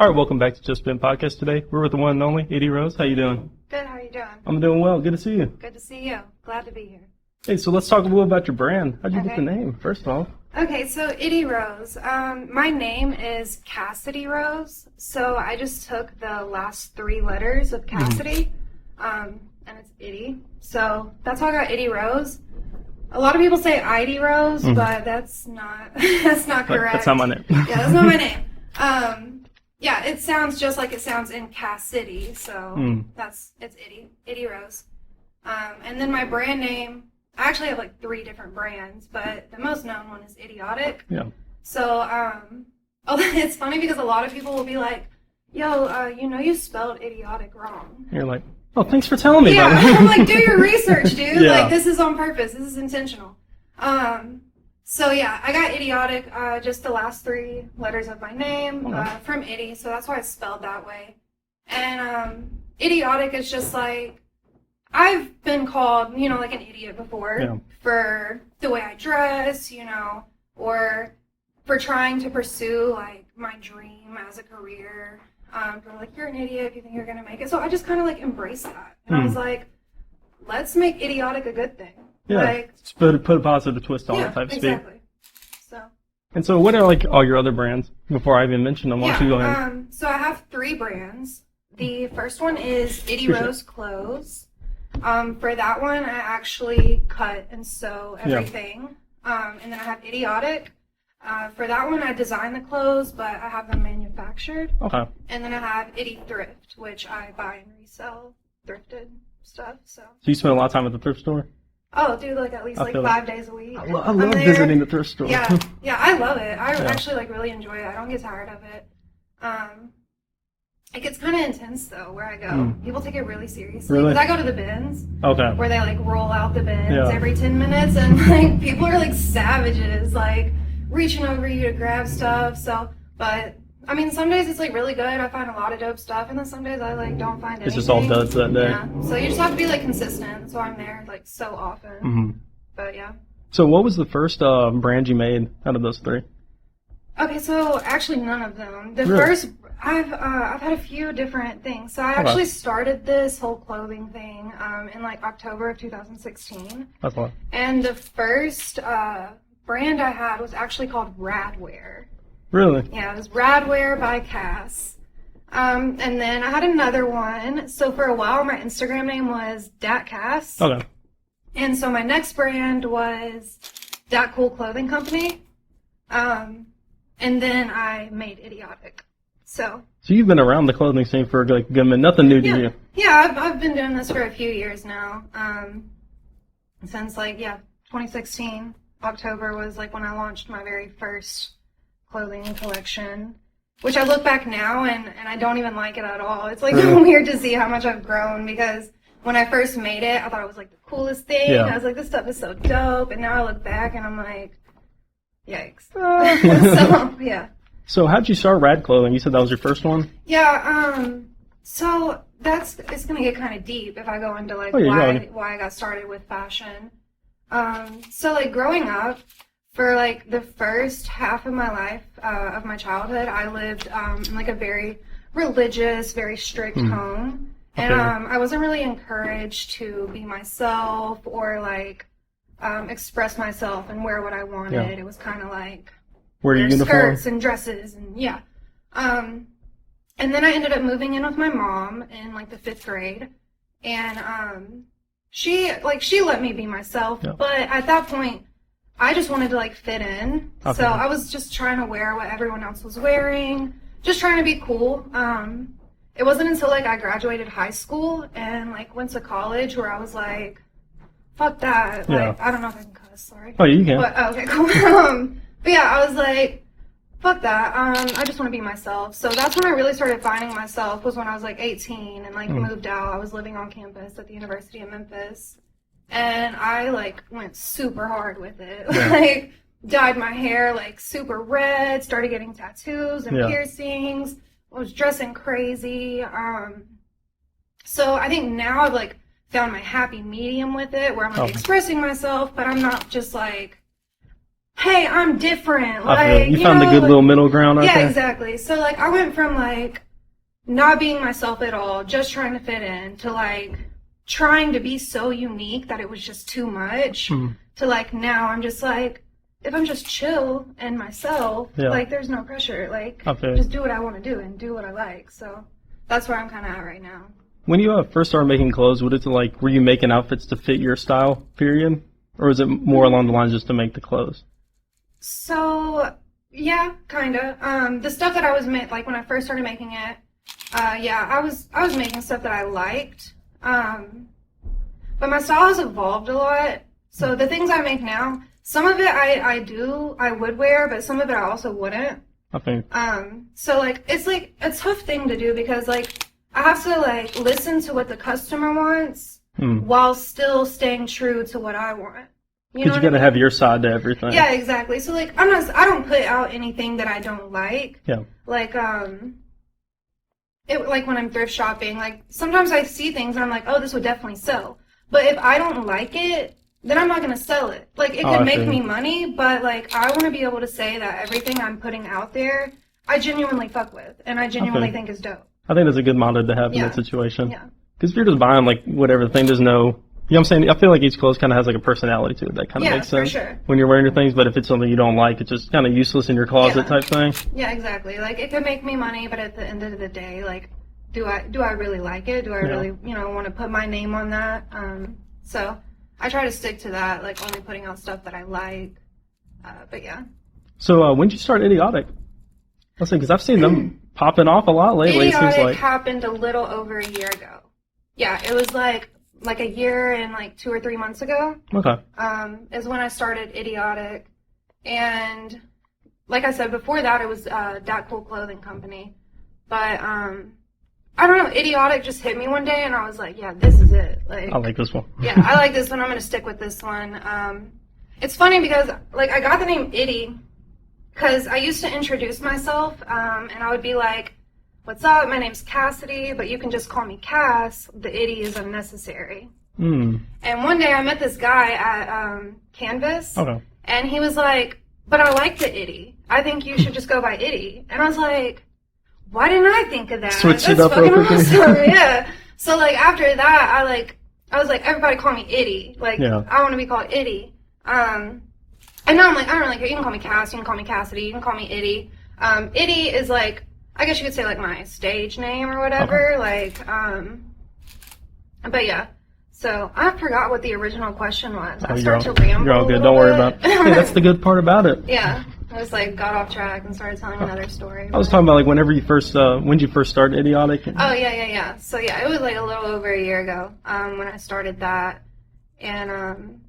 All right, welcome back to Just Spittin Podcast today. We're with the one and only Idy Rose. How you doing? Good, how you doing? I'm doing well. Good to see you. Good to see you. Glad to be here. Hey, so let's talk a little about your brand. How'd you get the name, first off? Okay, so Idy Rose. My name is Cassidy Rose, so I just took the last three letters of Cassidy, and it's Idy. So that's how I got Idy Rose. A lot of people say Idy Rose, but that's not correct. That's not my name. Yeah, that's not my name. Yeah, it sounds just like it sounds in Cass City, so it's Idy Rose. And then my brand name, I actually have like 3 different brands, but the most known one is Idyotic. Yeah. So, it's funny because a lot of people will be like, yo, you spelled idiotic wrong. You're like, oh, thanks for telling me about it. Yeah, I'm like, do your research, dude. Yeah. Like, this is on purpose. This is intentional. So yeah, I got Idyotic, just the last 3 letters of my name, from Idy, so that's why it's spelled that way. And Idyotic is just like, I've been called, like an idiot before for the way I dress, or for trying to pursue like my dream as a career. For like, you're an idiot if you think you're gonna make it. So I just kind of like embraced that, and I was like, let's make Idyotic a good thing. Yeah, like, put a positive twist on it, type of exactly. speak. And so what are like all your other brands before I even mention them? Why don't you go ahead? So I have 3 brands. The first one is Idy Rose Clothes. For that one, I actually cut and sew everything. And then I have Idyotic. For that one, I design the clothes, but I have them manufactured. Okay. And then I have Idy Thrift, which I buy and resell thrifted stuff. So you spend a lot of time at the thrift store? Oh, dude, like at least like 5 days a week. I love visiting the thrift store. Yeah, I love it. I actually like really enjoy it. I don't get tired of it. It gets kind of intense though where I go. People take it really seriously. Really? Because I go to the bins. Okay. Where they like roll out the bins every 10 minutes, and like people are like savages, like reaching over you to grab stuff. So, but I mean, some days it's like really good. I find a lot of dope stuff, and then some days I like don't find anything. It's just all duds that day. Yeah. So you just have to be like consistent. So I'm there like so often. But yeah. So what was the first brand you made out of those 3? Okay, so actually none of them. The first, I've had a few different things. So I actually started this whole clothing thing in like October of 2016. That's what. And the first brand I had was actually called Radwear. Really? Yeah, it was Radwear by Cass. And then I had another one. So for a while, my Instagram name was Dat Cass. Okay. And so my next brand was Dat Cool Clothing Company. And then I made Idyotic. So you've been around the clothing scene for like a good minute. Nothing new to you. Yeah, I've been doing this for a few years now. Since like 2016, October was like when I launched my very first clothing collection. Which I look back now and I don't even like it at all. It's like weird to see how much I've grown, because when I first made it, I thought it was like the coolest thing. I was like, this stuff is so dope. And now I look back and I'm like, yikes. So, yeah. So how'd you start Rad Clothing? You said that was your first one? Yeah, so it's going to get kind of deep if I go into like why I got started with fashion. So like growing up, for like the first half of my life, of my childhood, I lived in like a very religious, very strict home. And I wasn't really encouraged to be myself or like express myself and wear what I wanted. Yeah. It was kind of like wear skirts and dresses and and then I ended up moving in with my mom in like the 5th grade, and she let me be myself. Yeah. But at that point, I just wanted to like fit in. Okay. So I was just trying to wear what everyone else was wearing, just trying to be cool. It wasn't until like I graduated high school and like went to college where I was like, fuck that. Like, I don't know if I can cuss, sorry. Oh, you can. But, okay, cool. But yeah, I was like, fuck that. I just want to be myself. So that's when I really started finding myself, was when I was like 18 and like moved out. I was living on campus at the University of Memphis. And I like went super hard with it. Like dyed my hair like super red, started getting tattoos and piercings. I was dressing crazy. So I think now I've like found my happy medium with it, where I'm like expressing myself, but I'm not just like hey, I'm different. I feel Like, you found the good little middle ground out yeah, there. exactly. So, like, I went from, like, not being myself at all, just trying to fit in, to, like, trying to be so unique that it was just too much, to, like, now I'm just, like, if I'm just chill and myself, like, there's no pressure. Like, just do what I want to do and do what I like. So, that's where I'm kind of at right now. When you first started making clothes, were you making outfits to fit your style, period? Or was it more along the lines just to make the clothes? So, yeah, kind of. The stuff that I was like when I first started making it, I was making stuff that I liked. But my style has evolved a lot. So the things I make now, some of it I would wear, but some of it I also wouldn't. Okay. So like it's a tough thing to do because like I have to like listen to what the customer wants while still staying true to what I want. Because you gotta have your side to everything. Yeah, exactly. So like I don't put out anything that I don't like. Yeah. Like like when I'm thrift shopping, like sometimes I see things and I'm like, oh, this would definitely sell. But if I don't like it, then I'm not gonna sell it. Like it could make me money, but like I want to be able to say that everything I'm putting out there, I genuinely fuck with and I genuinely think is dope. I think that's a good motto to have in that situation. Yeah. Because if you're just buying like whatever thing, there's no, you know what I'm saying? I feel like each clothes kind of has like a personality to it that kind of makes sense. For sure. When you're wearing your things, but if it's something you don't like, it's just kind of useless in your closet type thing. Yeah, exactly. Like it could make me money, but at the end of the day, like, do I really like it? Do I really, want to put my name on that? So I try to stick to that, like only putting out stuff that I like. But yeah. So when did you start Idyotic? I was saying, because I've seen them popping off a lot lately. It seems like happened a little over a year ago. Yeah, it was like a year and like 2 or 3 months ago. Okay. Is when I started Idyotic, and like I said before that, it was that cool clothing company. But I don't know, Idyotic just hit me one day, and I was like, yeah, this is it. Like, I like this one. Yeah, I like this one. I'm gonna stick with this one. It's funny because like I got the name Idy because I used to introduce myself, and I would be like, what's up? My name's Cassidy, but you can just call me Cass. The Idy is unnecessary. And one day I met this guy at Canvas, and he was like, but I like the Idy. I think you should just go by Idy. And I was like, why didn't I think of that? Switch That's it up fucking real quick. awesome. Yeah. So like after that, I was like, everybody call me Idy. Like I want to be called Idy. And now I'm like, I don't really care. You can call me Cass. You can call me Cassidy. You can call me Idy. Idy is like, I guess you could say like my stage name or whatever. Like, but yeah. So I forgot what the original question was. I started to ramble. You're all good. Don't worry about it. Hey, that's the good part about it. Yeah. I just like got off track and started telling another story. I was talking about like when did you first start Idyotic? Oh yeah. So yeah, it was like a little over a year ago when I started that, and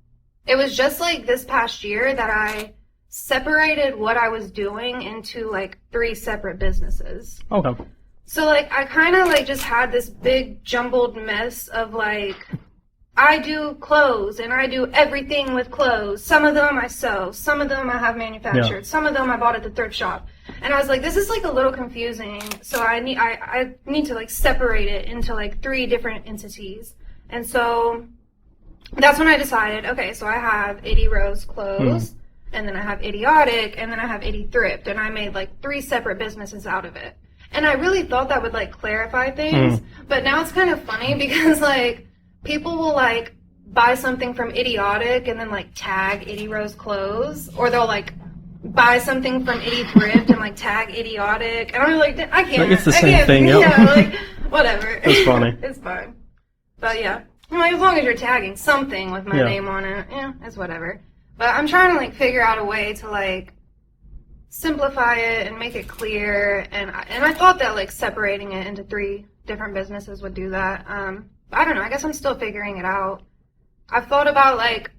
it was just like this past year that I separated what I was doing into like 3 separate businesses. Okay. So like I kind of like just had this big jumbled mess of like, I do clothes and I do everything with clothes. Some of them I sew, some of them I have manufactured, some of them I bought at the thrift shop. And I was like, this is like a little confusing. So I need to like separate it into like 3 different entities. And so that's when I decided, okay, so I have Idy Rose clothes, and then I have Idyotic, and then I have Idy Thrift, and I made like 3 separate businesses out of it. And I really thought that would like clarify things, but now it's kind of funny because like people will like buy something from Idyotic and then like tag Idy Rose clothes, or they'll like buy something from Idy Thrift and like tag Idyotic, and I'm like, I can't. It's the same thing, yeah. Like whatever. It's funny. It's fine. But yeah. Like, as long as you're tagging something with my name on it, it's whatever. But I'm trying to, like, figure out a way to, like, simplify it and make it clear. And I thought that, like, separating it into 3 different businesses would do that. I don't know. I guess I'm still figuring it out. I've thought about, like,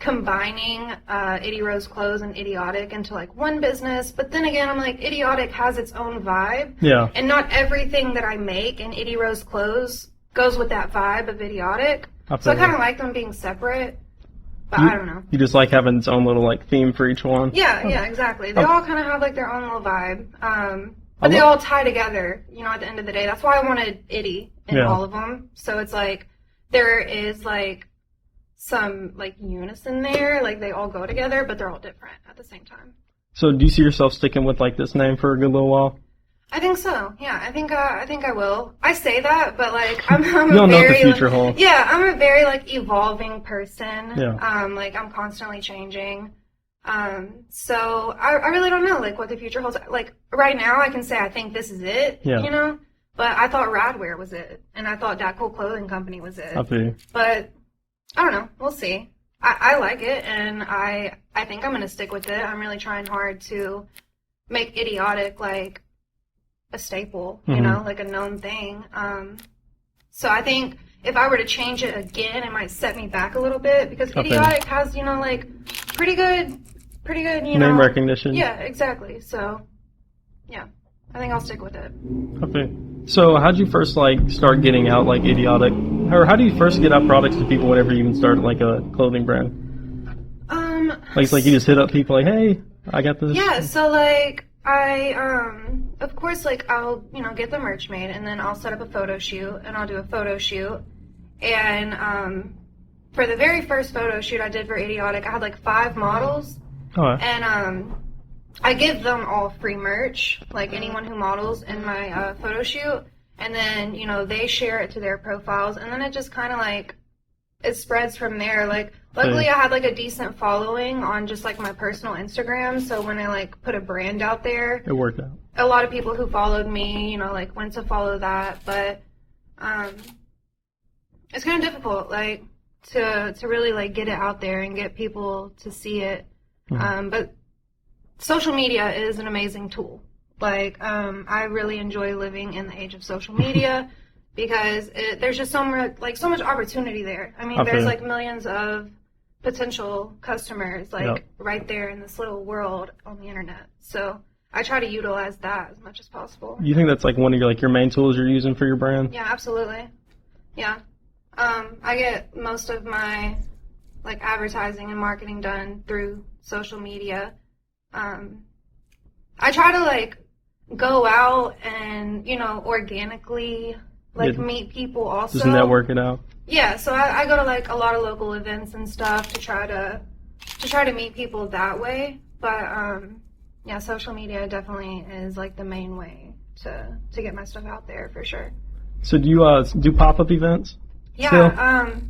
combining Idy Rose Clothes and Idyotic into, like, one business. But then again, I'm like, Idyotic has its own vibe. Yeah. And not everything that I make in Idy Rose Clothes goes with that vibe of Idyotic. So I kind of like them being separate, but I don't know. You just like having its own little like theme for each one? Yeah, exactly. They all kind of have like their own little vibe, but they all tie together, at the end of the day. That's why I wanted Idy in all of them. So it's like there is like some like unison there, like they all go together, but they're all different at the same time. So do you see yourself sticking with like this name for a good little while? I think so. Yeah, I think I will. I say that, but like I'm you don't know what the future like, holds. Yeah, I'm a very like evolving person. Yeah. Like I'm constantly changing. So I really don't know like what the future holds. Like right now, I can say I think this is it. Yeah. You know, but I thought Radwear was it, and I thought That Cool Clothing Company was it. I feel. But I don't know. We'll see. I like it, and I think I'm gonna stick with it. I'm really trying hard to make Idyotic like a staple, you know, like a known thing. So I think if I were to change it again, it might set me back a little bit because Idyotic has, you know, like pretty good, you know. Name recognition. Yeah, exactly. So, yeah, I think I'll stick with it. Okay. So how'd you first like start getting out like Idyotic, or how do you first get out products to people whenever you even start like a clothing brand? Like it's like you just hit up people like, hey, I got this. Yeah. So like of course, like I'll, you know, get the merch made, and then I'll set up a photo shoot, and I'll do a photo shoot. And for the very first photo shoot I did for Idyotic, I had like 5 models. Oh. And I give them all free merch, like anyone who models in my photo shoot. And then, you know, they share it to their profiles, and then it just kind of like, it spreads from there. Like, luckily I had like a decent following on just like my personal Instagram, so when I like put a brand out there, It worked out. a lot of people who followed me, you know, like went to follow that. But it's kind of difficult, like to really like get it out there and get people to see it. But social media is an amazing tool. Like I really enjoy living in the age of social media because there's just so much opportunity there. I mean, there's like millions of potential customers like right there in this little world on the internet. So I try to utilize that as much as possible. You think that's like one of your main tools you're using for your brand? Yeah, absolutely. Yeah. I get most of my like advertising and marketing done through social media. I try to like go out and, you know, organically like meet people also. Just network it out. Yeah, so I go to like a lot of local events and stuff to try to meet people that way. But yeah, social media definitely is like the main way to get my stuff out there for sure. So do you do pop-up events? Yeah, still?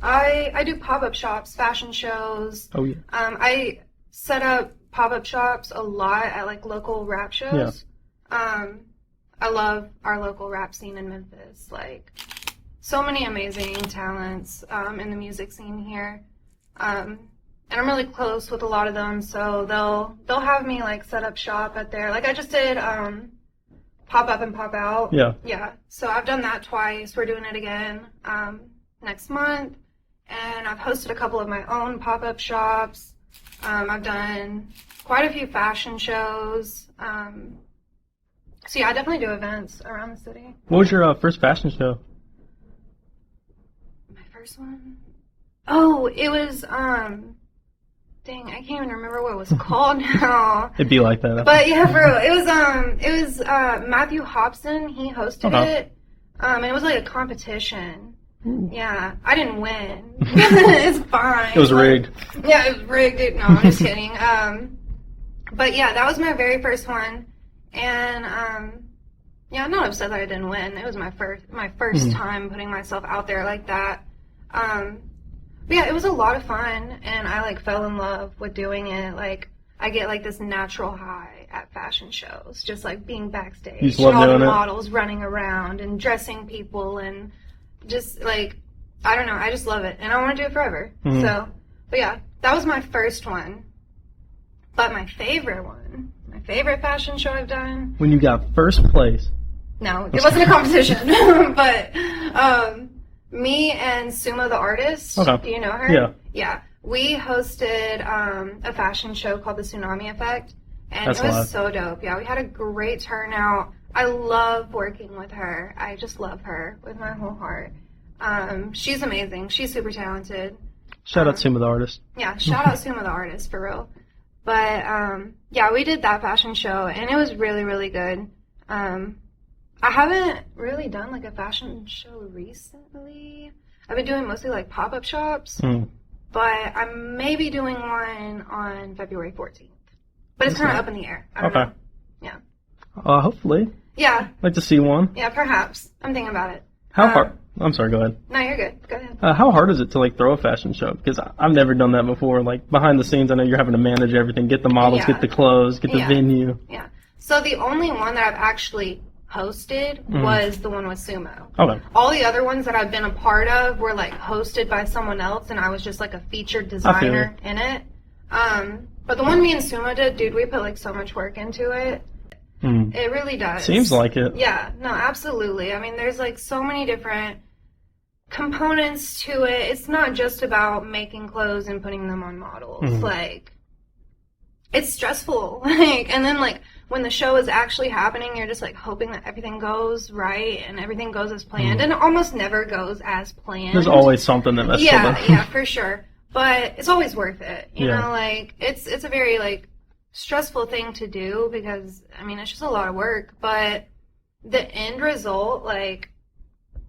I do pop-up shops, fashion shows. Oh yeah. I set up pop-up shops a lot at like local rap shows. I love our local rap scene in Memphis. Like, so many amazing talents in the music scene here. And I'm really close with a lot of them, so they'll have me like set up shop at their, like I just did pop up and pop out. Yeah. Yeah. So I've done that twice. We're doing it again next month. And I've hosted a couple of my own pop-up shops. I've done quite a few fashion shows. So yeah, I definitely do events around the city. What was your first fashion show? My first one? Oh, it was, dang, I can't even remember what it was called now. It'd be like that. But yeah, for real, it was Matthew Hobson, he hosted it. And it was like a competition. Ooh. Yeah, I didn't win. It's fine. It was rigged. Yeah, it was rigged. No, I'm just kidding. But yeah, that was my very first one. And yeah, I'm not upset that I didn't win. It was my first time putting myself out there like that. But yeah, it was a lot of fun, and I like fell in love with doing it. Like, I get like this natural high at fashion shows, just like being backstage, and all the models running around and dressing people, and just like, I don't know, I just love it, and I want to do it forever. So, but yeah, that was my first one. But my favorite one, my favorite fashion show I've done. When you got first place. No, it wasn't a competition, but me and Suma the artist, do you know her? Yeah. Yeah. We hosted a fashion show called The Tsunami Effect, and it was so dope. Yeah, we had a great turnout. I love working with her. I just love her with my whole heart. She's amazing. She's super talented. Shout out Suma the artist. Yeah, shout out Suma the artist, for real. But, yeah, we did that fashion show, and it was really, really good. I haven't really done, like, a fashion show recently. I've been doing mostly, like, pop-up shops. but I may be doing one on February 14th. But it's kind of up in the air. I don't know. Yeah. Hopefully. Yeah. I'd like to see one. Yeah, perhaps. I'm thinking about it. How hard? I'm sorry, go ahead. No, you're good. Go ahead. How hard is it to, like, throw a fashion show? Because I've never done that before. Like, behind the scenes, I know you're having to manage everything, get the models, get the clothes, get the venue. Yeah. So the only one that I've actually hosted was the one with Sumo. Okay. All the other ones that I've been a part of were, like, hosted by someone else, and I was just, like, a featured designer in it. But the one me and Sumo did, dude, we put, like, so much work into it. It really does. Seems like it. Yeah, no, absolutely. I mean, there's, like, so many different components to it. It's not just about making clothes and putting them on models. Like, it's stressful. Like, and then, like, when the show is actually happening, you're just, like, hoping that everything goes right and everything goes as planned. And it almost never goes as planned. There's always something that messes up. Yeah, for sure. But it's always worth it. You know, like, it's a very, like, stressful thing to do because, I mean, it's just a lot of work. But the end result, like,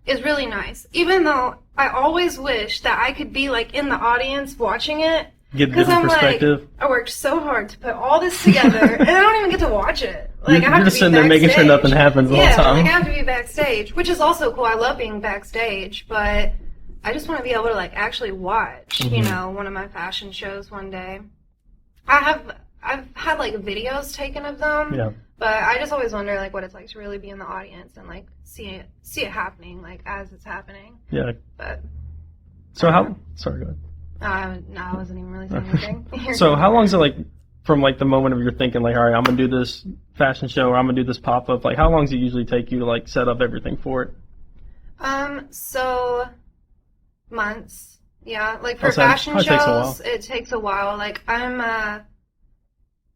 is really nice. Even though I always wish that I could be, like, in the audience watching it. Get a different perspective. Like, I worked so hard to put all this together, and I don't even get to watch it. Like, I have you're just to be sitting there making sure nothing happens the whole time. Like, I have to be backstage, which is also cool. I love being backstage, but I just want to be able to, like, actually watch, you know, one of my fashion shows one day. I've had, like, videos taken of them, but I just always wonder, like, what it's like to really be in the audience and, like, see it happening, like, as it's happening. Yeah. But so how? Sorry, go ahead. No, I wasn't even really saying anything. So how long is it, like, from, like, the moment of your thinking, like, all right, I'm gonna do this fashion show or I'm gonna do this pop up? Like, how long does it usually take you to, like, set up everything for it? So months. Yeah, like for fashion shows, it takes a while. Like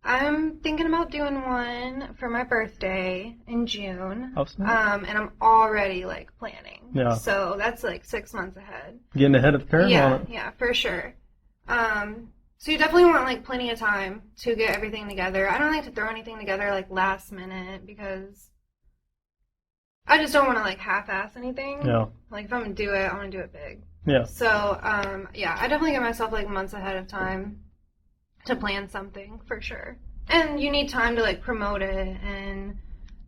I'm thinking about doing one for my birthday in June. And I'm already, like, planning. Yeah. So that's, like, 6 months ahead. Getting ahead of the curve on it. Yeah, for sure. So you definitely want, like, plenty of time to get everything together. I don't like to throw anything together, like, last minute because I just don't want to, like, half-ass anything. Yeah. Like, if I'm going to do it, I want to do it big. Yeah. So, yeah, I definitely give myself, like, months ahead of time to plan something, for sure. And you need time to, like, promote it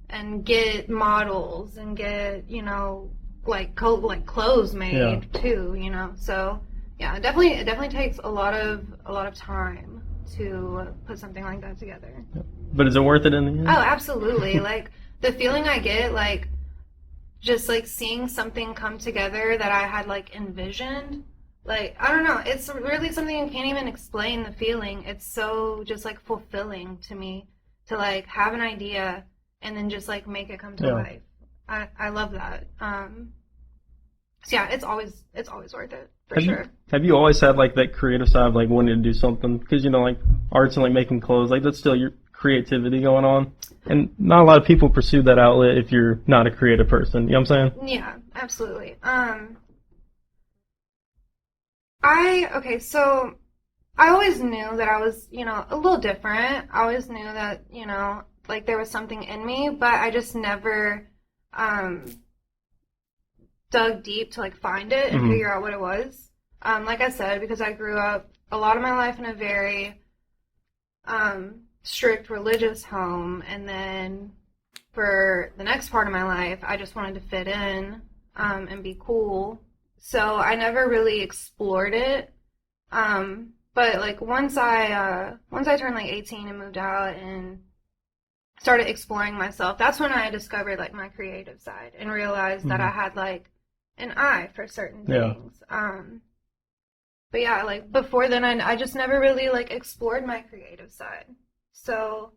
and get models and get, you know, like clothes made too, you know. So yeah, it definitely takes a lot of time to put something like that together. But is it worth it in the end? Oh, absolutely. Like, the feeling I get, like, just, like, seeing something come together that I had, like, envisioned. Like, I don't know, it's really something you can't even explain, the feeling. It's so just, like, fulfilling to me to, like, have an idea and then just, like, make it come to life. I love that. So yeah, it's always worth it, for sure. Have you always had, like, that creative side of, like, wanting to do something? Because, you know, like, arts and, like, making clothes, like, that's still your creativity going on. And not a lot of people pursue that outlet if you're not a creative person. You know what I'm saying? Yeah, absolutely. So I always knew that I was, you know, a little different. I always knew that, you know, like, there was something in me, but I just never dug deep to, like, find it and figure out what it was. Like I said, because I grew up a lot of my life in a very strict religious home, and then for the next part of my life, I just wanted to fit in and be cool. So I never really explored it. But, like, once I turned, like, 18 and moved out and started exploring myself, that's when I discovered, like, my creative side and realized that I had, like, an eye for certain things. But yeah, like, before then, I just never really, like, explored my creative side. So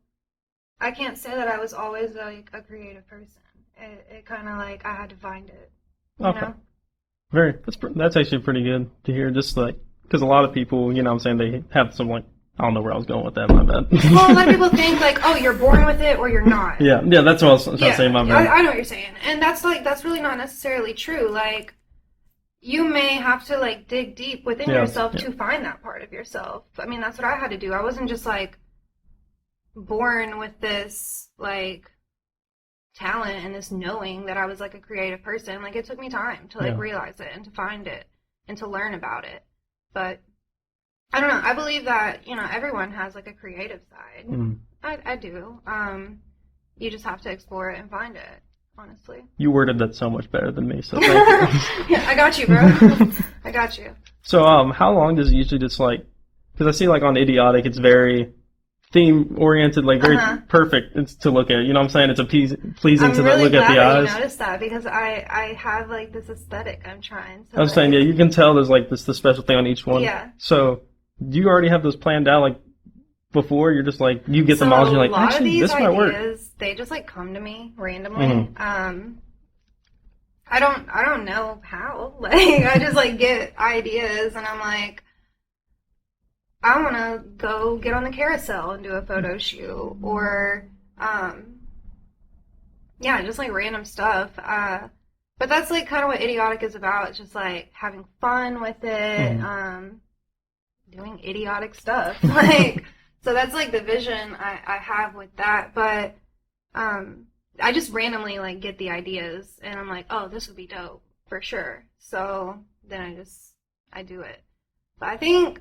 I can't say that I was always, like, a creative person. It kind of, like, I had to find it, you know? That's actually pretty good to hear, just, like, because a lot of people, you know what I'm saying, they have some, like, I don't know where I was going with that, my bad. Well, a lot of people think, like, oh, you're born with it or you're not. Yeah, that's what I was trying to say, my bad. I know what you're saying. And that's really not necessarily true. Like, you may have to, like, dig deep within yourself to find that part of yourself. I mean, that's what I had to do. I wasn't just, like, born with this, like, talent and this knowing that I was, like, a creative person. Like, it took me time to, like, realize it and to find it and to learn about it. But I don't know. I believe that, everyone has like a creative side. Mm. I do. You just have to explore it and find it, honestly. You worded that so much better than me, so thank you. Yeah, I got you, bro. I got you. So, how long does it usually just like, because I see like on Idyotic, it's very theme-oriented, like very perfect to look at. You know what I'm saying? It's pleasing to look at the eyes. I'm really glad you noticed that, because I have like this aesthetic I'm trying to. I'm saying, yeah, you can tell there's like the special thing on each one. Yeah. So, do you already have those planned out like before? You're just like, you get them all and you're like, actually, this might work. They just like come to me randomly. I don't know how. Like, I just like get ideas and I'm like, I want to go get on the carousel and do a photo shoot, or, just like random stuff. But that's like kind of what Idyotic is about. It's just like having fun with it, doing idiotic stuff. Like, so that's like the vision I have with that. But, I just randomly like get the ideas and I'm like, oh, this would be dope for sure. So then I do it. But I think,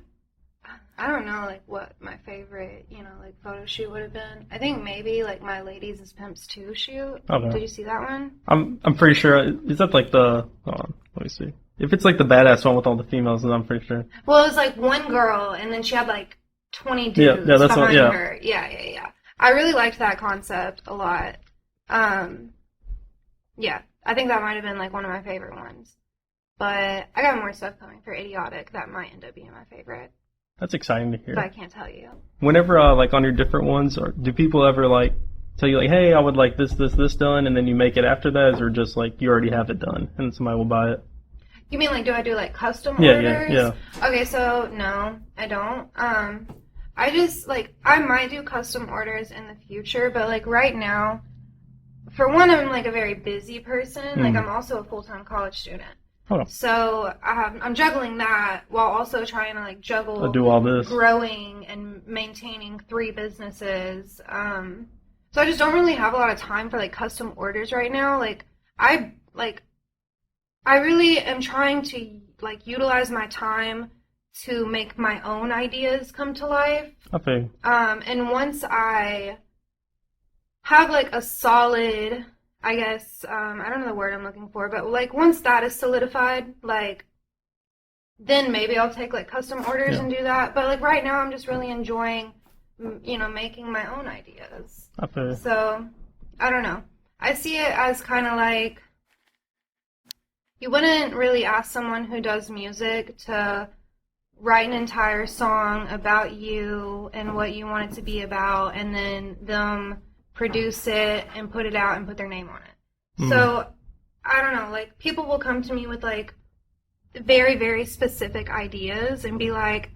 I don't know, like, what my favorite, like, photo shoot would have been. I think maybe, like, my Ladies as Pimps 2 shoot. Okay. Did you see that one? I'm pretty sure. Is that, like, hold on, let me see. If it's, like, the badass one with all the females, then I'm pretty sure. Well, it was, like, one girl, and then she had, like, 20 dudes that's behind what, her. Yeah. I really liked that concept a lot. Yeah, I think that might have been, like, one of my favorite ones. But I got more stuff coming for Idyotic that might end up being my favorite. That's exciting to hear. But I can't tell you. Whenever, like, on your different ones, or do people ever, like, tell you, like, hey, I would like this done, and then you make it after that, or just, like, you already have it done, and somebody will buy it? You mean, like, do I do, like, custom orders? Yeah. Okay, so, no, I don't. I just, like, I might do custom orders in the future, but, like, right now, for one, I'm, like, a very busy person. Like, I'm also a full-time college student. Oh. So I'm juggling that while also trying to like juggle do all this, growing and maintaining 3 businesses. So I just don't really have a lot of time for like custom orders right now. I really am trying to like utilize my time to make my own ideas come to life. Okay. And once I have like a solid, I guess, I don't know the word I'm looking for, but, like, once that is solidified, like, then maybe I'll take, like, custom orders and do that. But, like, right now I'm just really enjoying, making my own ideas. Okay. So, I don't know. I see it as kind of like, you wouldn't really ask someone who does music to write an entire song about you and what you want it to be about, and then them produce it and put it out and put their name on it. So, I don't know, like, people will come to me with, like, very, very specific ideas and be like,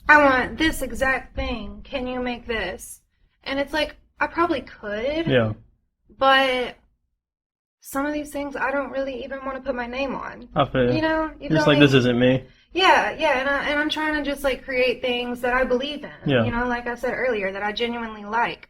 I want this exact thing. Can you make this? And it's like, I probably could. Yeah. But some of these things I don't really even want to put my name on. I feel. You just like, this isn't me. Yeah, and I'm trying to just, like, create things that I believe in. Yeah. Like I said earlier, that I genuinely like.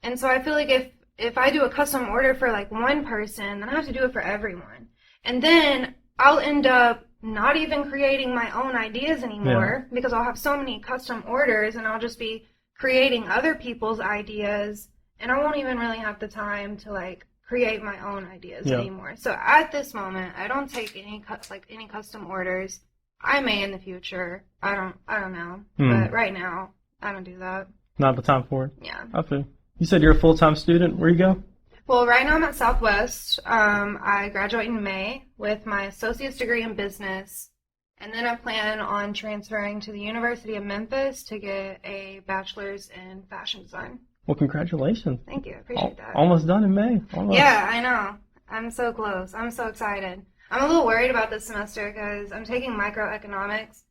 And so I feel like if I do a custom order for, like, one person, then I have to do it for everyone. And then I'll end up not even creating my own ideas anymore because I'll have so many custom orders and I'll just be creating other people's ideas, and I won't even really have the time to, like, create my own ideas anymore. So at this moment, I don't take any custom orders. I may in the future. I don't know. But right now, I don't do that. Not the time for it? Yeah. I feel. You said you're a full-time student. Where you go? Well, right now I'm at Southwest. I graduate in May with my associate's degree in business, and then I plan on transferring to the University of Memphis to get a bachelor's in fashion design. Well, congratulations. Thank you. I appreciate that. Almost done in May. Almost. Yeah, I know. I'm so close. I'm so excited. I'm a little worried about this semester because I'm taking microeconomics.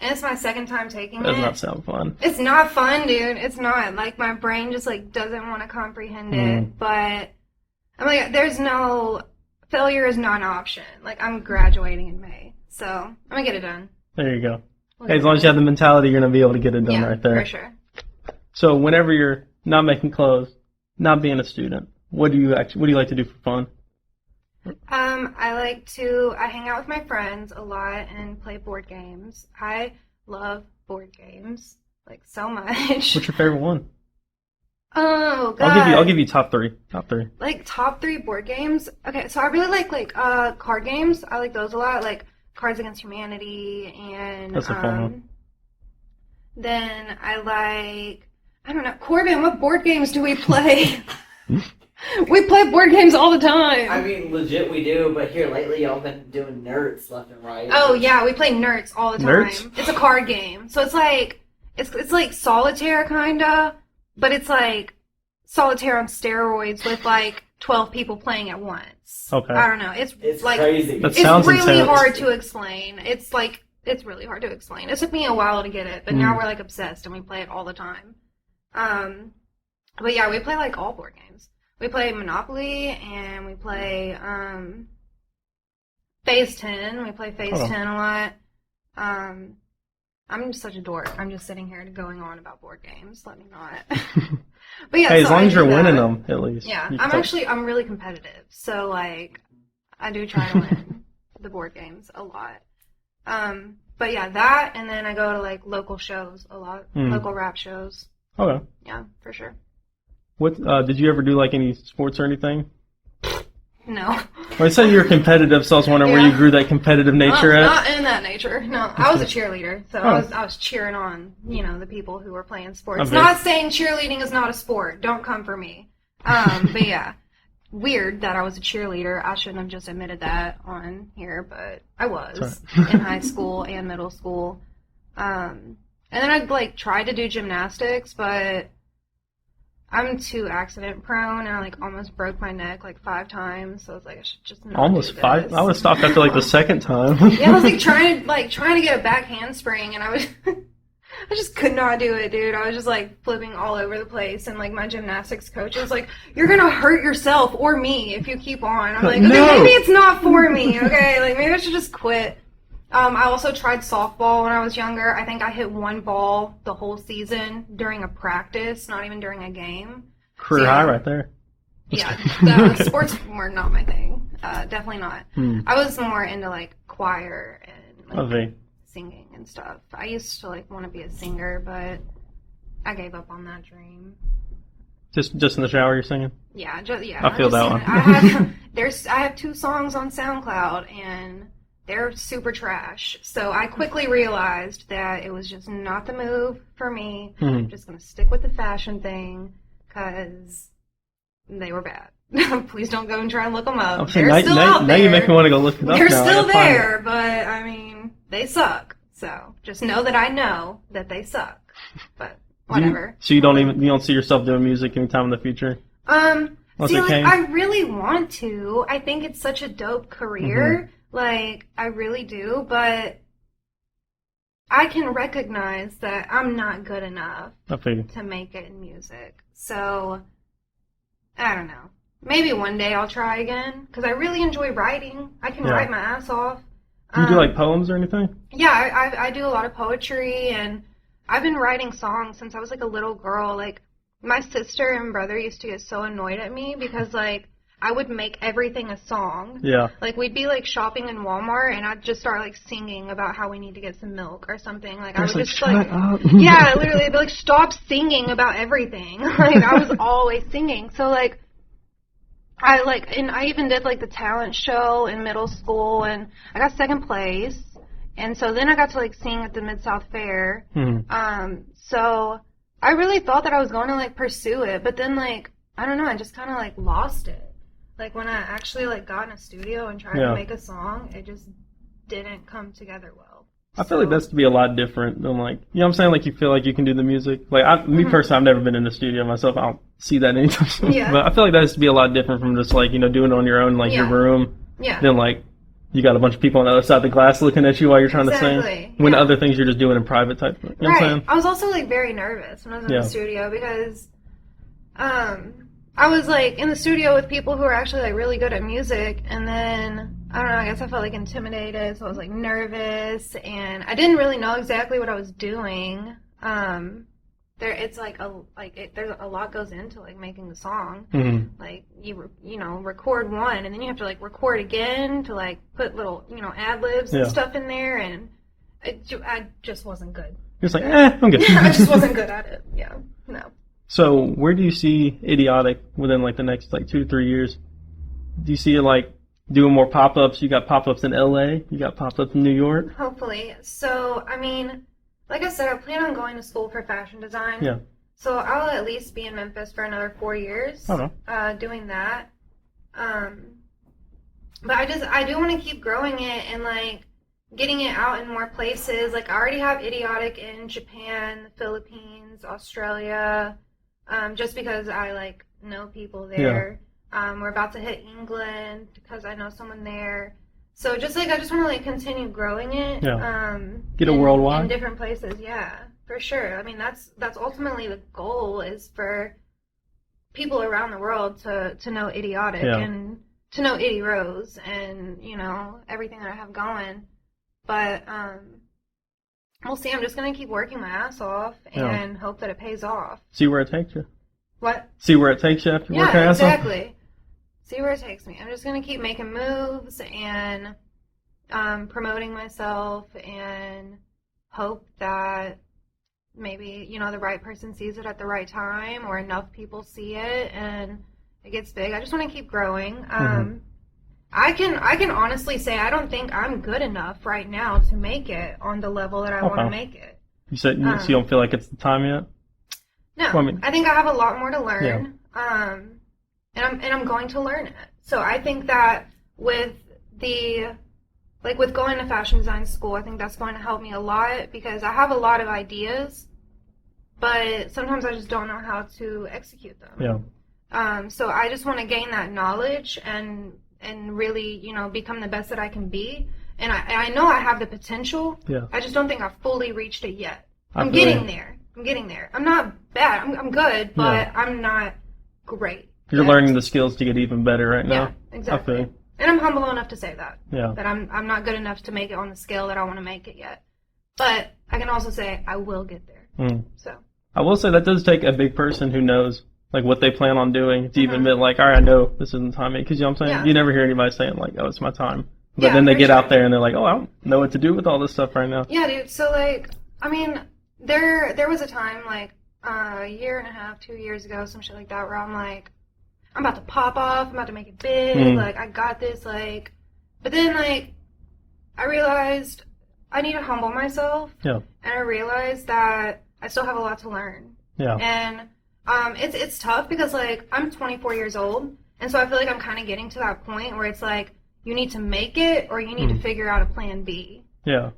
And it's my second time taking it. Does not sound fun. It's not fun, dude. It's not. Like, my brain just, like, doesn't want to comprehend it. But I'm like, failure is not an option. Like, I'm graduating in May. So, I'm going to get it done. There you go. Hey, as long as you have the mentality, you're going to be able to get it done right there. For sure. So, whenever you're not making clothes, not being a student, what do you like to do for fun? I hang out with my friends a lot and play board games. I love board games, like so much. What's your favorite one? Oh God. I'll give you top three. Top three. Like top 3 board games. Okay, so I really like card games. I like those a lot, like Cards Against Humanity, and That's a fun one. Then I don't know, Corbin, what board games do we play? We play board games all the time. I mean, legit we do, but here lately y'all been doing nerds left and right. Oh yeah, we play Nerds all the time. Nerds? It's a card game. So it's like solitaire kinda, but it's like solitaire on steroids with like 12 people playing at once. Okay. I don't know. It's like crazy. That it's sounds really intense. hard to explain. It's really hard to explain. It took me a while to get it, but now we're like obsessed and we play it all the time. But yeah, we play like all board games. We play Monopoly and we play Phase 10. We play Phase 10 a lot. I'm just such a dork. I'm just sitting here going on about board games. Let me not. But yeah, Hey, so as long I as you're do winning that. them, at least. Yeah, You can I'm really competitive. So like, I do try to win the board games a lot. But yeah, that, and then I go to like local shows a lot, local rap shows. Okay. Yeah, for sure. What did you ever do like any sports or anything? No. Well, I said you were competitive, so I was wondering where Yeah. you grew that competitive nature at. Not in that nature. No, I was a cheerleader, so I was cheering on the people who were playing sports. Okay. Not saying cheerleading is not a sport. Don't come for me. But yeah, weird that I was a cheerleader. I shouldn't have just admitted that on here, but I was in high school and middle school. And then I like tried to do gymnastics, but I'm too accident prone, and I like almost broke my neck like 5 times. So I was like, I should just not Almost do this. 5. I would have stopped after like the second time. Yeah, I was like trying to get a back handspring, and I just could not do it, dude. I was just like flipping all over the place, and like my gymnastics coach was like, "You're gonna hurt yourself or me if you keep on." I'm like, okay, No. maybe it's not for me. Okay, like maybe I should just quit. I also tried softball when I was younger. I think I hit 1 ball the whole season during a practice, not even during a game. Career high right there. Yeah, the sports were not my thing. Definitely not. I was more into like choir and like, singing and stuff. I used to like want to be a singer, but I gave up on that dream. Just in the shower, you're singing? Yeah, I feel that one. I have 2 songs on SoundCloud, and they're super trash. So I quickly realized that it was just not the move for me. I'm just going to stick with the fashion thing because they were bad. Please don't go and try and look them up. They're still out there. Now you make me want to go look it up. They're still there, but I mean, they suck. So just know that I know that they suck. But whatever. So you don't see yourself doing music anytime in the future? See, like, I really want to. I think it's such a dope career. Like, I really do, but I can recognize that I'm not good enough to make it in music. So, I don't know. Maybe one day I'll try again, because I really enjoy writing. I can write my ass off. Do you do, like, poems or anything? Yeah, I do a lot of poetry, and I've been writing songs since I was, like, a little girl. Like, my sister and brother used to get so annoyed at me because, like, I would make everything a song. Yeah. Like, we'd be, like, shopping in Walmart, and I'd just start, like, singing about how we need to get some milk or something. Like, I would just, like... Yeah, literally, I'd be like, stop singing about everything. Like, I was always singing. So, like, I even did, like, the talent show in middle school, and I got 2nd place. And so then I got to, like, sing at the Mid-South Fair. So I really thought that I was going to, like, pursue it. But then, like, I don't know, I just kind of, like, lost it. Like, when I actually, like, got in a studio and tried to make a song, it just didn't come together well. I feel like that's to be a lot different than, like, you know what I'm saying? Like, you feel like you can do the music. Like, me personally, I've never been in the studio myself. I don't see that anytime soon. Yeah. But I feel like that has to be a lot different from just, like, you know, doing it on your own, like, your room. Yeah. Then, like, you got a bunch of people on the other side of the glass looking at you while you're trying to sing. When other things you're just doing in private type. You know what I'm saying? I was also, like, very nervous when I was in the studio because, I was, like, in the studio with people who were actually, like, really good at music, and then, I don't know, I guess I felt, like, intimidated, so I was, like, nervous, and I didn't really know exactly what I was doing. There's a lot goes into, like, making the song. Like, you know, record one, and then you have to, like, record again to, like, put little, you know, ad-libs and stuff in there, and I just wasn't good You're just like, I'm good. I just wasn't good at it. Yeah, no. So where do you see Idyotic within like the next like 2 to 3 years? Do you see it like doing more pop-ups? You got pop-ups in LA, you got pop-ups in New York? Hopefully. So, I mean, like I said, I plan on going to school for fashion design. Yeah. So I'll at least be in Memphis for another 4 years doing that. But I do want to keep growing it and like getting it out in more places. Like I already have Idyotic in Japan, the Philippines, Australia, just because I like know people there. Yeah. We're about to hit England because I know someone there. So just like I just want to like continue growing it. Yeah. Get it worldwide in different places. Yeah, for sure. I mean that's ultimately the goal, is for people around the world to know Idyotic and to know Idy Rose and, you know, everything that I have going. But we'll see. I'm just going to keep working my ass off and hope that it pays off. See where it takes you. What? See where it takes you after working your ass off? Yeah, exactly. See where it takes me. I'm just going to keep making moves and promoting myself and hope that maybe, you know, the right person sees it at the right time or enough people see it and it gets big. I just want to keep growing. I can honestly say I don't think I'm good enough right now to make it on the level that I want to make it. You said so you don't feel like it's the time yet? No, well, I think I have a lot more to learn, and I'm going to learn it. So I think that with going to fashion design school, I think that's going to help me a lot because I have a lot of ideas, but sometimes I just don't know how to execute them. Yeah. So I just want to gain that knowledge and really, you know, become the best that I can be. And I know I have the potential. Yeah. I just don't think I've fully reached it yet. I'm getting there. I'm not bad. I'm good, but I'm not great. You're learning the skills to get even better right now. Yeah, exactly. And I'm humble enough to say that. Yeah. That I'm not good enough to make it on the scale that I want to make it yet. But I can also say I will get there. So I will say that does take a big person who knows like what they plan on doing to even admit like, all right, I know this isn't time, because you know what I'm saying? Yeah. You never hear anybody saying like, oh, it's my time. But then they get out there and they're like, oh, I don't know what to do with all this stuff right now. Yeah, dude. So like, I mean, there was a time like a year and a half, 2 years ago, some shit like that, where I'm like, I'm about to pop off, I'm about to make it big, like I got this, like, but then like I realized I need to humble myself. Yeah. And I realized that I still have a lot to learn. Yeah. And it's tough because like I'm 24 years old, and so I feel like I'm kind of getting to that point where it's like you need to make it or you need to figure out a plan B. Yeah.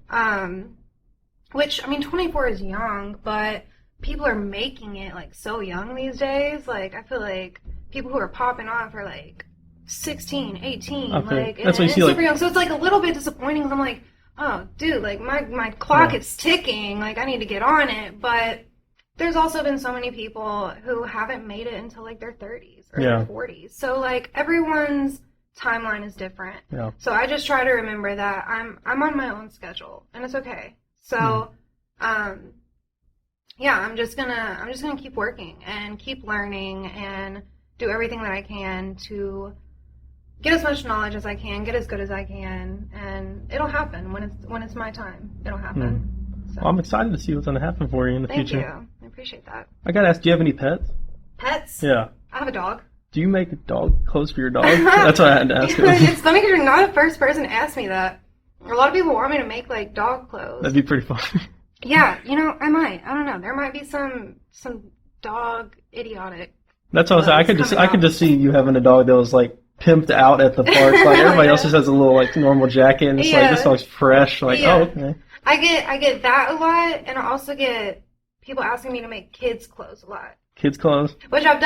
Which I mean 24 is young, but people are making it like so young these days. Like I feel like people who are popping off are like 16, 18, like that's what you see, super young. So it's like a little bit disappointing because I'm like, oh dude, like my clock is ticking, like I need to get on it. But there's also been so many people who haven't made it until like their 30s or their 40s. So like everyone's timeline is different. Yeah. So I just try to remember that I'm on my own schedule and it's okay. So yeah, I'm just gonna keep working and keep learning and do everything that I can to get as much knowledge as I can, get as good as I can, and it'll happen when it's my time. It'll happen. So. Well, I'm excited to see what's going to happen for you in the future. Thank you. I appreciate that. I got to ask, do you have any pets? Pets? Yeah. I have a dog. Do you make dog clothes for your dog? That's what I had to ask. It's funny because you're not the first person to ask me that. A lot of people want me to make, like, dog clothes. That'd be pretty fun. Yeah, you know, I might. I don't know. There might be some dog idiotic. That's what I was saying. I could just see you having a dog that was, like, pimped out at the park. Like, everybody else just has a little, like, normal jacket, and it's like, this dog's fresh. Like, oh, okay. I get that a lot, and I also get people asking me to make kids' clothes a lot. Kids' clothes? Which I've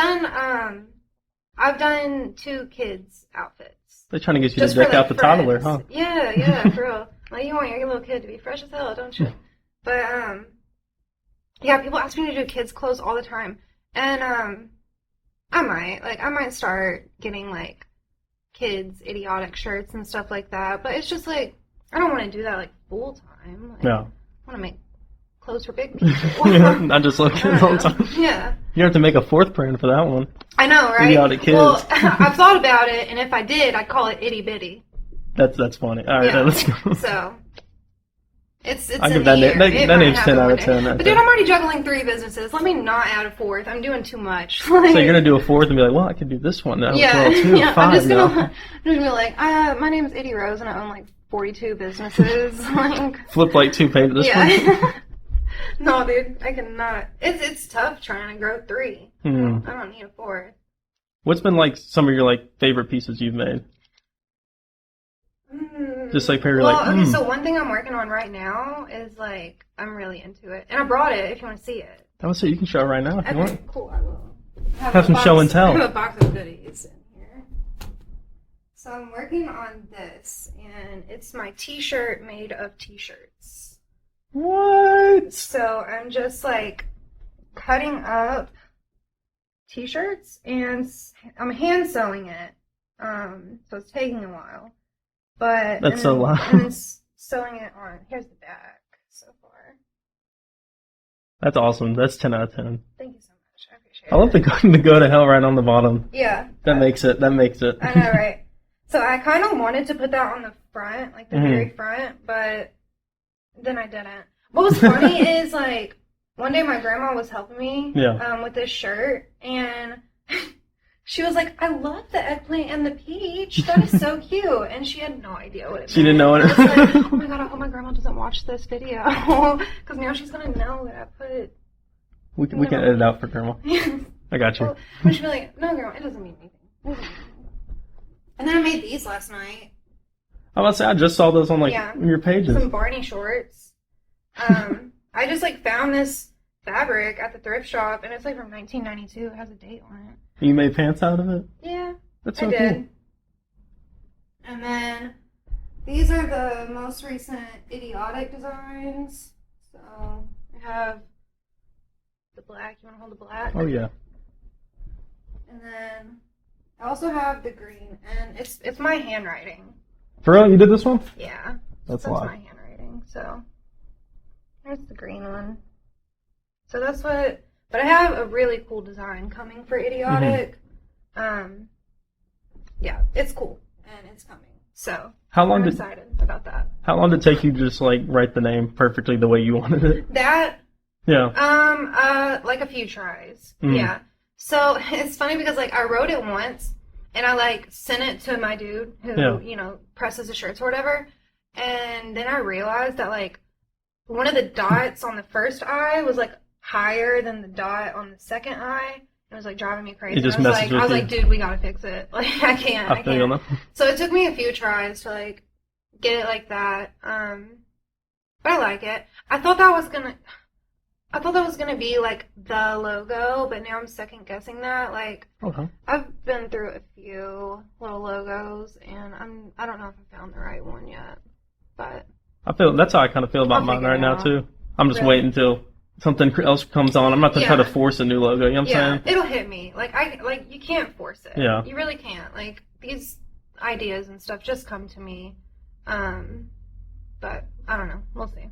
done 2 kids' outfits. They're trying to get you to deck out the toddler, huh? Yeah, for real. Like, you want your little kid to be fresh as hell, don't you? But, yeah, people ask me to do kids' clothes all the time. And, I might start getting, like, kids' idiotic shirts and stuff like that. But it's just, like, I don't want to do that, like, full time. Like, I want to make clothes for big people. Not just little kids all the time. Yeah. You have to make a 4th brand for that one. I know, right? Idiotic kids. Well, I've thought about it, and if I did, I'd call it Itty Bitty. That's funny. All right, let's go. So, It's I in give the that air. name. That name's 10 out of 10. But dude, I'm already juggling 3 businesses. Let me not add a 4th. I'm doing too much. So you're gonna do a 4th and be like, well, I could do this one now. Yeah, Well, 2, yeah. 5 I'm just now. gonna be like, my name is Idy Rose and I own like 42 businesses. Like, Flip like 2 pages. This one. yeah. No, dude, I cannot. It's tough trying to grow 3. I don't need a 4th. What's been like some of your like favorite pieces you've made? Just like very okay, so one thing I'm working on right now is like I'm really into it, and I brought it if you want to see it. I would say you can show it right now if you want. Cool, I will. Have some show and tell. I have a box of goodies in here. So I'm working on this, and it's my T-shirt made of T-shirts. What? So I'm just like cutting up T-shirts, and I'm hand sewing it. So it's taking a while. But That's so loud. And then sewing it on. Here's the back so far. That's awesome. That's 10 out of 10. Thank you so much. I appreciate it. I love the go to hell right on the bottom. Yeah. That makes it. I know, right? So I kind of wanted to put that on the front, like the very front, but then I didn't. What was funny is like one day my grandma was helping me with this shirt, and she was like, I love the eggplant and the peach. That is so cute. And she had no idea what it meant. She didn't know it. I was like, oh my god, I hope my grandma doesn't watch this video. Because now she's going to know that I put... We can edit it out for grandma. I got you. Well, but she'd be like, no, grandma, it doesn't mean anything. And then I made these last night. I was about to say, I just saw those on your pages. Some Barney shorts. I just like found this fabric at the thrift shop, and it's like from 1992. It has a date on it. You made pants out of it? Yeah, that's so I did. Cool. And then these are the most recent Idyotic designs. So I have the black. You want to hold the black? Oh yeah. And then I also have the green, and it's my handwriting. For real, you did this one? Yeah, that's my handwriting. So there's the green one. So that's what. But I have a really cool design coming for Idyotic. Yeah, it's cool, and it's coming. So I'm excited about that. How long did it take you to just like write the name perfectly the way you wanted it? That? Yeah. Like a few tries. Yeah. So it's funny because like I wrote it once, and I like sent it to my dude who you know presses the shirts or whatever, and then I realized that like one of the dots on the first eye was like higher than the dot on the second eye. It was like driving me crazy. It just messes with you. I was like, dude, we gotta fix it. Like I can't. I can't. So it took me a few tries to like get it like that. But I like it. I thought that was gonna be like the logo, but now I'm second guessing that. Like I've been through a few little logos, and I don't know if I found the right one yet. But that's how I kind of feel about mine right now too. I'm just waiting until something else comes on. I'm not gonna try to force a new logo. You know what I'm saying? It'll hit me. Like you can't force it. Yeah. You really can't. Like these ideas and stuff just come to me. But I don't know. We'll see.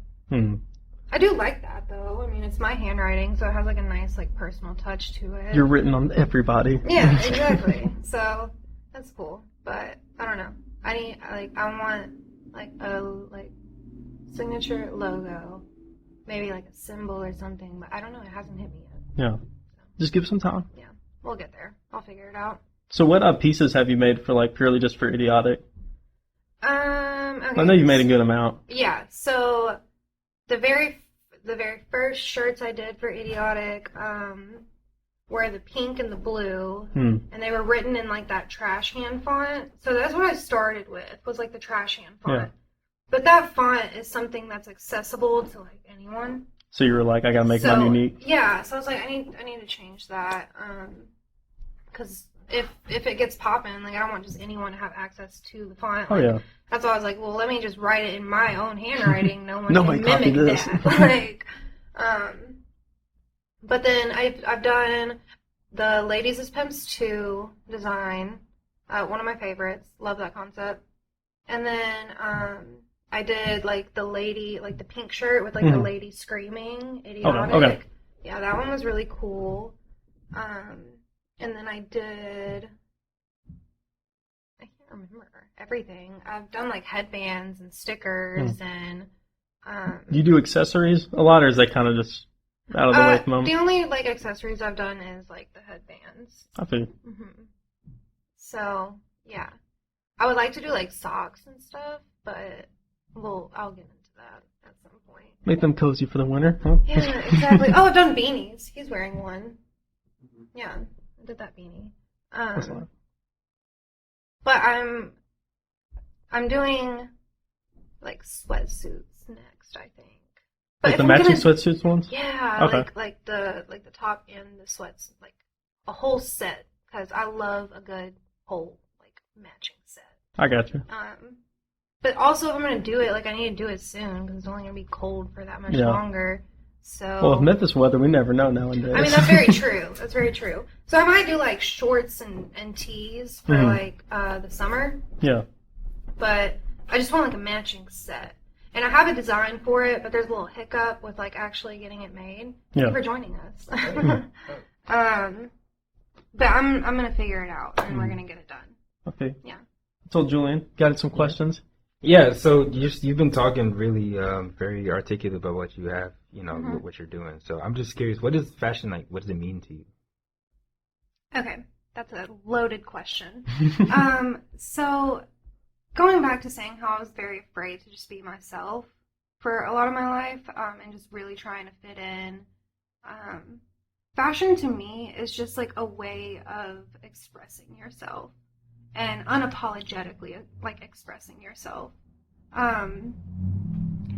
I do like that though. I mean, it's my handwriting, so it has like a nice like personal touch to it. You're written on everybody. Yeah, exactly. So that's cool. But I don't know. I want like a signature logo. Maybe like a symbol or something, but I don't know. It hasn't hit me yet. Yeah. Just give some time. Yeah. We'll get there. I'll figure it out. So what pieces have you made for like purely just for Idyotic? Okay. I know you made a good amount. Yeah. So the very first shirts I did for Idyotic were the pink and the blue, and they were written in like that trash hand font. So that's what I started with, was like the trash hand font. Yeah. But that font is something that's accessible to like anyone. So you were like, I gotta make mine unique. Yeah, so I was like, I need to change that, because if it gets popping, like I don't want just anyone to have access to the font. Oh yeah. That's why I was like, well, let me just write it in my own handwriting. No one Nobody can mimic this. that. But then I've done the Ladies as Pimps 2 design, one of my favorites. Love that concept. And then I did like the pink shirt with like the lady screaming, Idyotic. Okay. Yeah, that one was really cool. And then I did, I can't remember everything. I've done like headbands and stickers and Do you do accessories a lot, or is that kind of just out of the way at the moment? The only like accessories I've done is like the headbands. I think. So yeah, I would like to do like socks and stuff, but I'll get into that at some point. Make them cozy for the winter, huh? Yeah, exactly. Oh, I've done beanies. He's wearing one. Yeah, I did that beanie. But I'm doing like sweatsuits next, I think. But like the matching sweatsuits ones? Yeah, okay. like the top and the sweats, like a whole set, because I love a good whole like matching set. I got you. But also if I'm gonna do it, like I need to do it soon because it's only gonna be cold for that much longer. So well, with Memphis weather, we never know nowadays. I mean, that's very true. That's very true. So I might do like shorts and tees for like the summer. Yeah. But I just want like a matching set. And I have a design for it, but there's a little hiccup with like actually getting it made. Thank you for joining us. But I'm gonna figure it out and we're gonna get it done. Okay. Yeah. So Julian, got some questions? Yeah. So you've been talking really very articulate about what you have, you know, what you're doing. So I'm just curious, what is fashion like? What does it mean to you? Okay, that's a loaded question. So going back to saying how I was very afraid to just be myself for a lot of my life, and just really trying to fit in. Fashion to me is just like a way of expressing yourself and unapologetically like expressing yourself.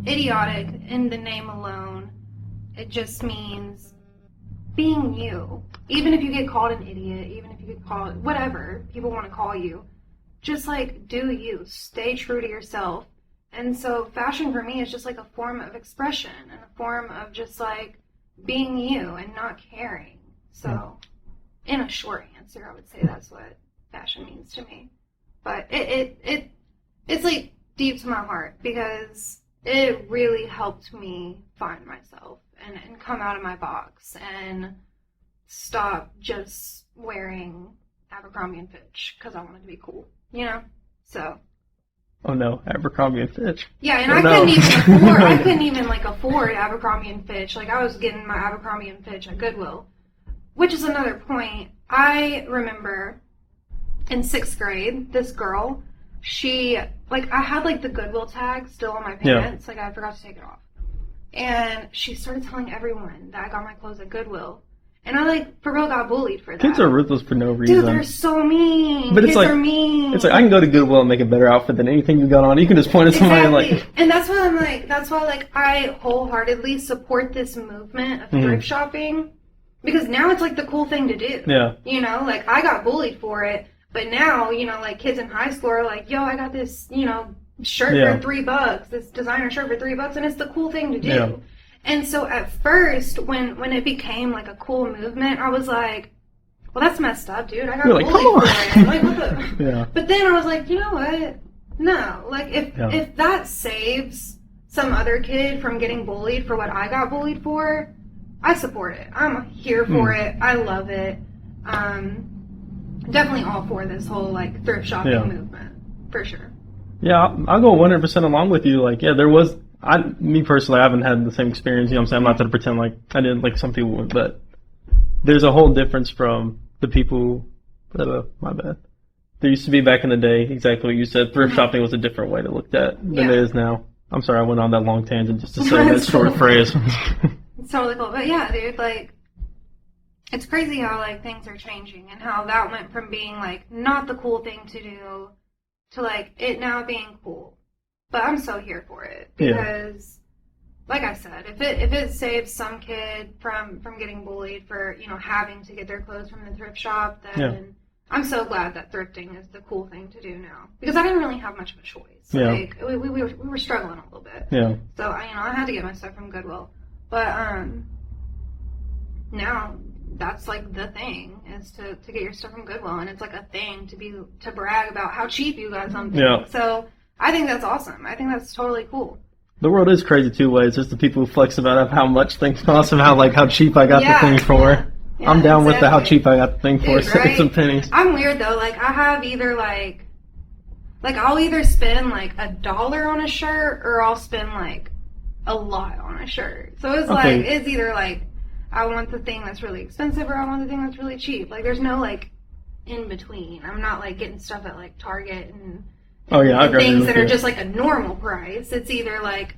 Idyotic, in the name alone, it just means being you. Even if you get called an idiot, even if you get called whatever people want to call you, just like do you, stay true to yourself. And so fashion for me is just like a form of expression and a form of just like being you and not caring. So in a short answer, I would say that's what fashion means to me. But it's like deep to my heart because it really helped me find myself and come out of my box and stop just wearing Abercrombie and Fitch because I wanted to be cool, you know? So. Oh no, Abercrombie and Fitch. Yeah, and I couldn't even like afford Abercrombie and Fitch. Like I was getting my Abercrombie and Fitch at Goodwill, which is another point. I remember in 6th grade, this girl, she like I had like the Goodwill tag still on my pants, like I forgot to take it off, and she started telling everyone that I got my clothes at Goodwill. And I, like, for real got bullied for that. Kids are ruthless for no reason. Dude, they're so mean. But Kids are mean. It's like, I can go to Goodwill and make a better outfit than anything you got on. You can just point at somebody and, like... And that's why I wholeheartedly support this movement of thrift shopping. Because now it's, like, the cool thing to do. Yeah. You know, like, I got bullied for it. But now, you know, like, kids in high school are like, yo, I got this, you know, shirt for $3. This designer shirt for $3. And it's the cool thing to do. Yeah. And so at first, when it became like a cool movement, I was like, well, that's messed up, dude. I got bullied for it. Like, what the? Yeah. But then I was like, you know what? No. Like, if that saves some other kid from getting bullied for what I got bullied for, I support it. I'm here for it. I love it. Definitely all for this whole, like, thrift shopping movement. For sure. Yeah, I'll go 100% along with you. Like, yeah, there was... me personally, I haven't had the same experience, you know what I'm saying? I'm not going to pretend like I did like some people would, but there's a whole difference from the people, my bad. There used to be back in the day, exactly what you said, thrift shopping was a different way to look at than it is now. I'm sorry I went on that long tangent just to say that short phrase. It's totally cool. But yeah, dude, like, it's crazy how like things are changing and how that went from being like not the cool thing to do to like it now being cool. But I'm so here for it because, like I said, if it saves some kid from getting bullied for, you know, having to get their clothes from the thrift shop, then I'm so glad that thrifting is the cool thing to do now. Because I didn't really have much of a choice. Yeah. Like we were struggling a little bit. Yeah. So I had to get my stuff from Goodwill. But now that's like the thing is to get your stuff from Goodwill, and it's like a thing to brag about how cheap you got something. Yeah. So I think that's awesome. I think that's totally cool. The world is crazy two ways. There's the people who flex about how much things cost and how cheap I got the thing for. Yeah, I'm down with how cheap I got the thing for, save some pennies. I'm weird though. Like I have either like I'll either spend like $1 on a shirt or I'll spend like a lot on a shirt. So it's like, it's either like, I want the thing that's really expensive or I want the thing that's really cheap. Like, there's no, like, in between. I'm not, like, getting stuff at, like, Target and things that are just, like, a normal price. It's either, like,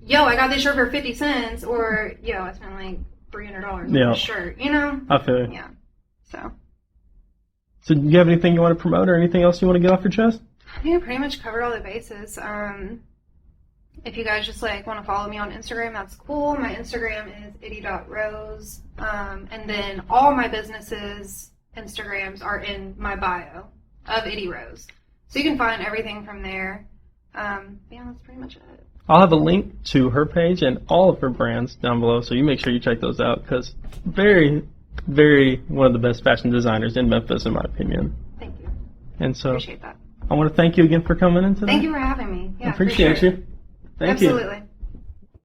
yo, I got this shirt for 50 cents, or, yo, I spent, like, $300 on this shirt, you know? I feel you. Yeah. So do you have anything you want to promote or anything else you want to get off your chest? I think I pretty much covered all the bases. If you guys just like want to follow me on Instagram, that's cool. My Instagram is Idy.Rose. And then all my businesses' Instagrams are in my bio of Idy Rose. So you can find everything from there. Yeah, that's pretty much it. I'll have a link to her page and all of her brands down below, so you make sure you check those out, because very, very one of the best fashion designers in Memphis, in my opinion. Thank you. And so Appreciate that. I want to thank you again for coming in today. Thank you for having me. Yeah, I appreciate you. Thank you. Absolutely.